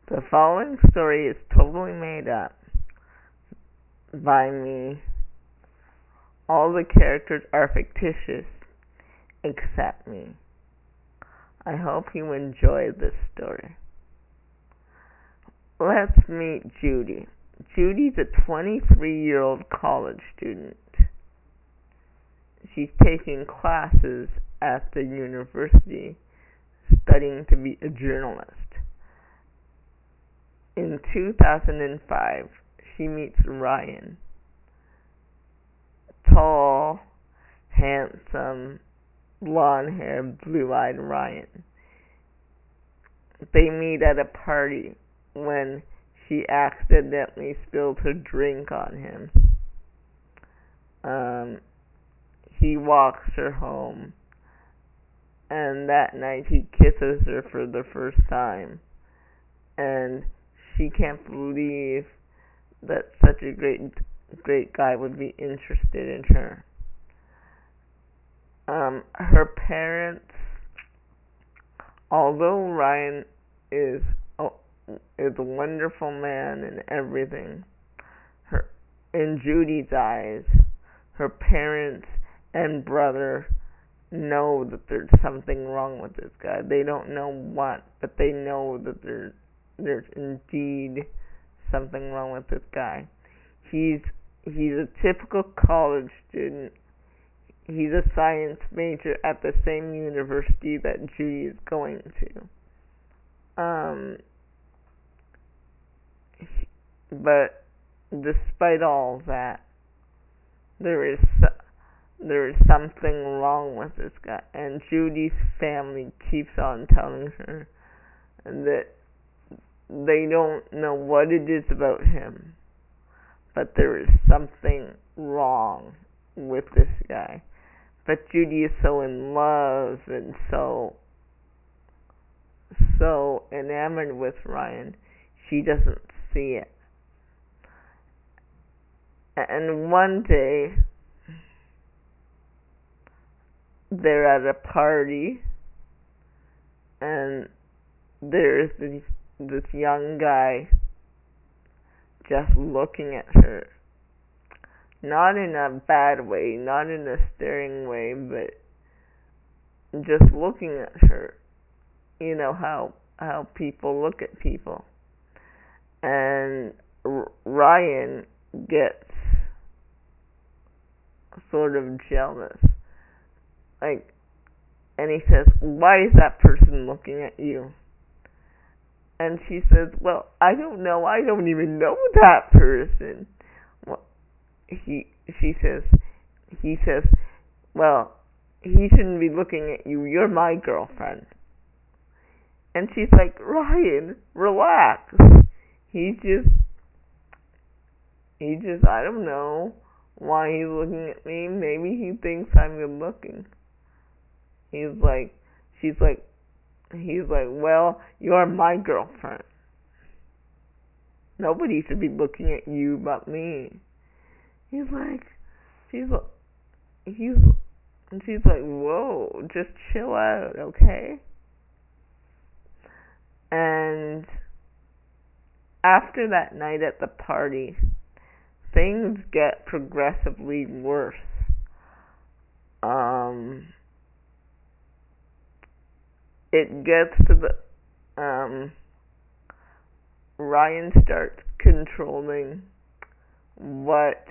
The following story is totally made up by me. All the characters are fictitious except me. I hope you enjoy this story. Let's meet Judy. Judy's a 23-year-old college student. She's taking classes at the university studying to be a journalist. In 2005, she meets Ryan. Tall, handsome, blonde-haired, blue-eyed Ryan. They meet at a party when she accidentally spilled her drink on him. He walks her home, and that night he kisses her for the first time, and she can't believe that such a great guy would be interested in her. Her parents, although Ryan is a wonderful man and everything, in Judy's eyes, her parents and brother know that there's something wrong with this guy. They don't know what, but they know that there's indeed something wrong with this guy. He's a typical college student. He's a science major at the same university that Judy is going to. But despite all that, there is something wrong with this guy, and Judy's family keeps on telling her that they don't know what it is about him, but there is something wrong with this guy. But Judy is so in love and so enamored with Ryan, she doesn't see it. And one day, they're at a party, and there's this young guy just looking at her. Not in a bad way, not in a staring way, but just looking at her. You know how people look at people. And Ryan gets sort of jealous. And he says, "Why is that person looking at you?" And she says, "Well, I don't know. I don't even know that person." Well, he says, "Well, he shouldn't be looking at you. You're my girlfriend." And she's like, "Ryan, relax. He just, I don't know why he's looking at me. Maybe he thinks I'm good looking." He's like, "Well, you're my girlfriend. Nobody should be looking at you but me." And she's like, "Whoa, just chill out, okay?" And after that night at the party, things get progressively worse. It gets to the Ryan starts controlling what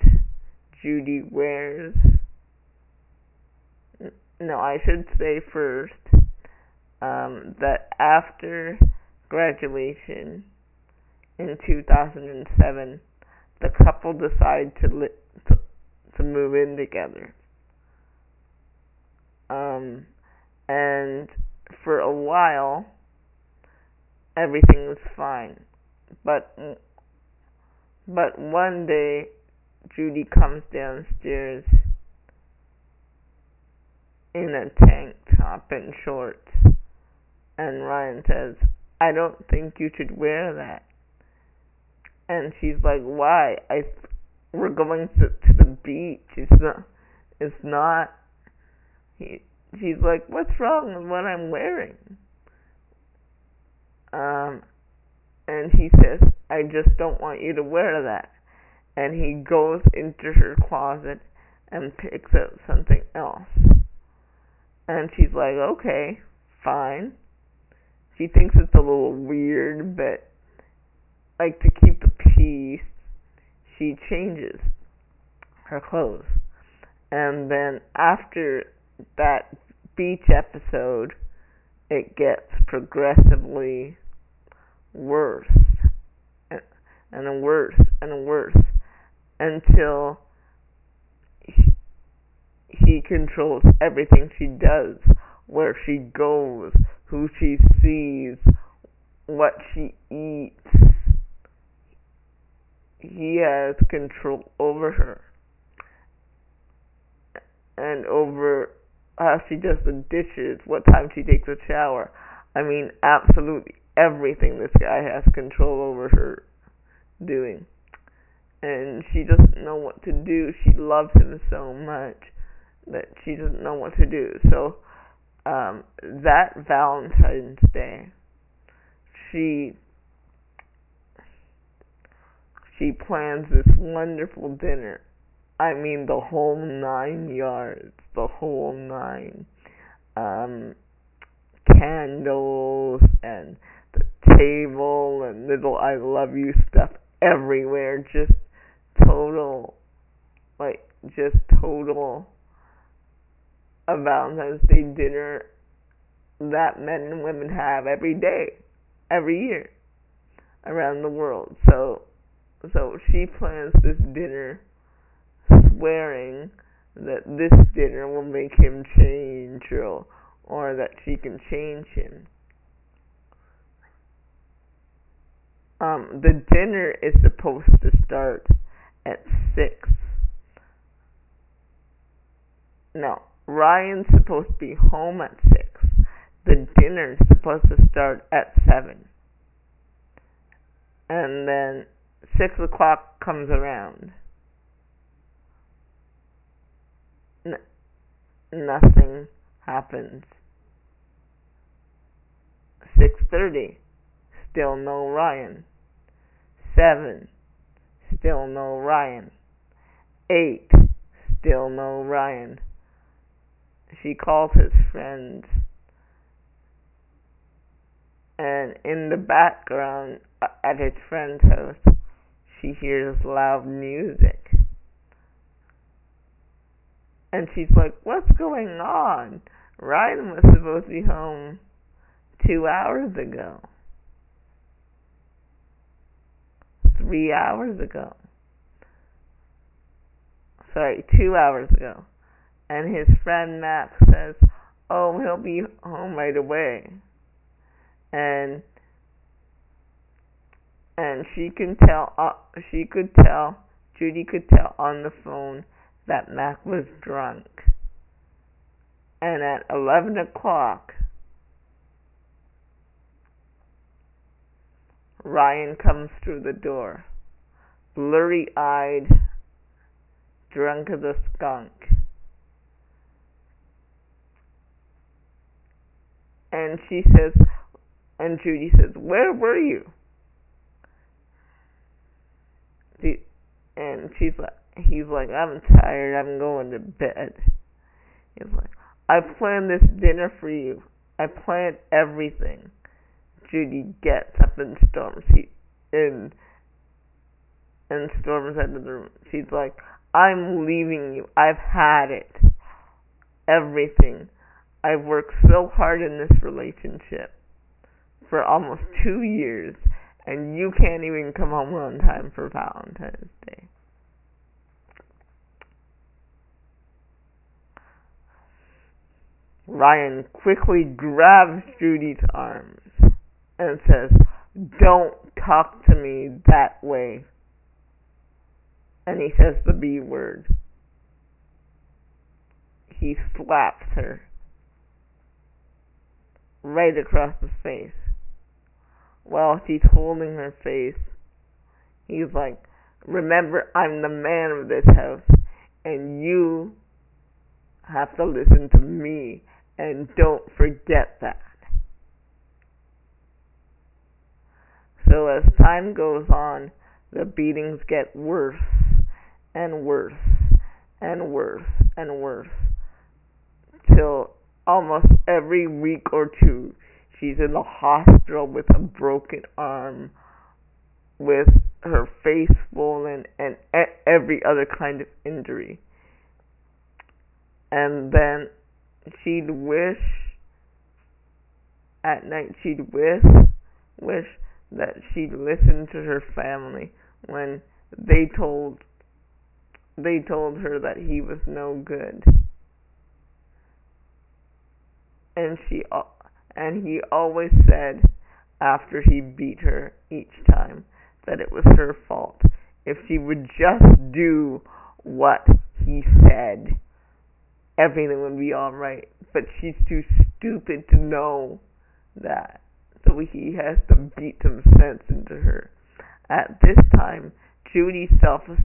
Judy wears. No, I should say first that after graduation in 2007, the couple decide to move in together. And for a while, everything was fine. But one day, Judy comes downstairs in a tank top and shorts, and Ryan says, "I don't think you should wear that." And she's like, "Why? We're going to the beach. It's not. She's like, "What's wrong with what I'm wearing?" And And he says, I just don't want you to wear that. And he goes into her closet and picks out something else. And she's like, okay, fine. She thinks it's a little weird, but like to keep the peace, she changes her clothes. And then after that beach episode, it gets progressively worse and worse and worse until he controls everything she does, where she goes, who she sees, what she eats. He has control over her and over how she does the dishes, what time she takes a shower. I mean, absolutely everything this guy has control over her doing. And she doesn't know what to do. She loves him so much that she doesn't know what to do. So that Valentine's Day, she plans this wonderful dinner. I mean, the whole 9 yards, the whole 9. Candles and the table and little I love you stuff everywhere. Just total a Valentine's Day dinner that men and women have every day, every year around the world. So she plans this dinner swearing that this dinner will make him change or that she can change him. The dinner is supposed to start at 6. No, Ryan's supposed to be home at 6. The dinner's supposed to start at 7. And then 6 o'clock comes around. Nothing happens. 6:30, still no Ryan. 7, still no Ryan. 8, still no Ryan. She calls his friends, and in the background at his friend's house, she hears loud music. And she's like, what's going on? Ryan was supposed to be home 2 hours ago. 3 hours ago. Sorry, 2 hours ago. And his friend Max says, oh, he'll be home right away. And Judy could tell on the phone that Mac was drunk. And at 11 o'clock, Ryan comes through the door, blurry-eyed, drunk as a skunk. And Judy says, where were you? And he's like, I'm tired, I'm going to bed. He's like, I planned this dinner for you. I planned everything. Judy gets up and storms out of the room. She's like, I'm leaving you. I've had it. Everything. I've worked so hard in this relationship for almost 2 years, and you can't even come home on time for Valentine's Day. Ryan quickly grabs Judy's arms and says, don't talk to me that way. And he says the B word. He slaps her right across the face. While she's holding her face, he's like, remember, I'm the man of this house, and you have to listen to me, and don't forget that. So So as time goes on, the beatings get worse and worse and worse and worse, till almost every week or two she's in the hospital with a broken arm, with her face swollen, and every other kind of injury. And then she'd wish, at night she'd wish that she'd listened to her family when they told her that he was no good. And he always said, after he beat her each time, that it was her fault. If she would just do what he said, everything would be alright. But she's too stupid to know that. So he has to beat some sense into her. At this time, Judy's self-esteem